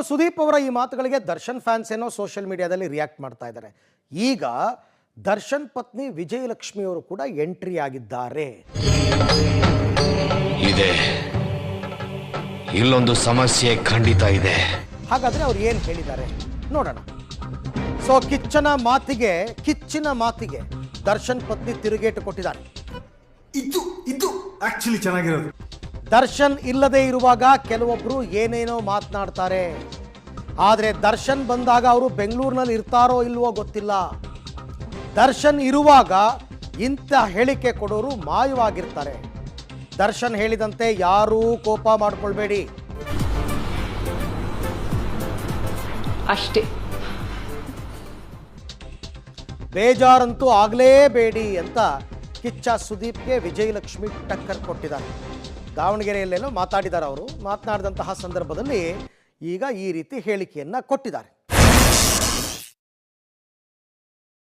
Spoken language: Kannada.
ಸುದೀಪ್ ಅವರ ಈ ಮಾತುಗಳಿಗೆ ದರ್ಶನ್ ಫ್ಯಾನ್ಸ್ ಏನೋ ಸೋಷಿಯಲ್ ಮೀಡಿಯಾದಲ್ಲಿ ರಿಯಾಕ್ಟ್ ಮಾಡ್ತಾ ಇದ್ದಾರೆ. ಈಗ ದರ್ಶನ್ ಪತ್ನಿ ವಿಜಯಲಕ್ಷ್ಮಿ ಅವರು ಕೂಡ ಎಂಟ್ರಿ ಆಗಿದ್ದಾರೆ. ಇದೆ ಇಲ್ಲೊಂದು ಸಮಸ್ಯೆ ಖಂಡಿತ ಇದೆ. ಹಾಗಾದ್ರೆ ಅವ್ರು ಏನು ಹೇಳಿದ್ದಾರೆ ನೋಡೋಣ. ಸೊ ಕಿಚ್ಚಿನ ಮಾತಿಗೆ ದರ್ಶನ್ ಪತ್ನಿ ತಿರುಗೇಟು ಕೊಟ್ಟಿದ್ದಾರೆ. ಇದು ಆಕ್ಚುಲಿ ಚೆನ್ನಾಗಿರೋದು. ದರ್ಶನ್ ಇಲ್ಲದೆ ಇರುವಾಗ ಕೆಲವೊಬ್ರು ಏನೇನೋ ಮಾತನಾಡ್ತಾರೆ. ಆದರೆ ದರ್ಶನ್ ಬಂದಾಗ ಅವರು ಬೆಂಗಳೂರಿನಲ್ಲಿ ಇರ್ತಾರೋ ಇಲ್ವೋ ಗೊತ್ತಿಲ್ಲ. ದರ್ಶನ್ ಇರುವಾಗ ಇಂಥ ಹೇಳಿಕೆ ಕೊಡೋರು ಮಾಯವಾಗಿರ್ತಾರೆ. ದರ್ಶನ್ ಹೇಳಿದಂತೆ ಯಾರೂ ಕೋಪ ಮಾಡ್ಕೊಳ್ಬೇಡಿ ಅಷ್ಟೇ. ಬೇಜಾರಂತೂ ಆಗಲೇಬೇಡಿ ಅಂತ ಕಿಚ್ಚ ಸುದೀಪ್ಗೆ ವಿಜಯಲಕ್ಷ್ಮಿ ಟಕ್ಕರ್ ಕೊಟ್ಟಿದ್ದಾರೆ. ದಾವಣಗೆರೆಯಲ್ಲೆಲ್ಲೋ ಮಾತಾಡಿದ್ದಾರೆ. ಅವರು ಮಾತನಾಡಿದಂತಹ ಸಂದರ್ಭದಲ್ಲಿ ಈಗ ಈ ರೀತಿ ಹೇಳಿಕೆಯನ್ನು ಕೊಟ್ಟಿದ್ದಾರೆ.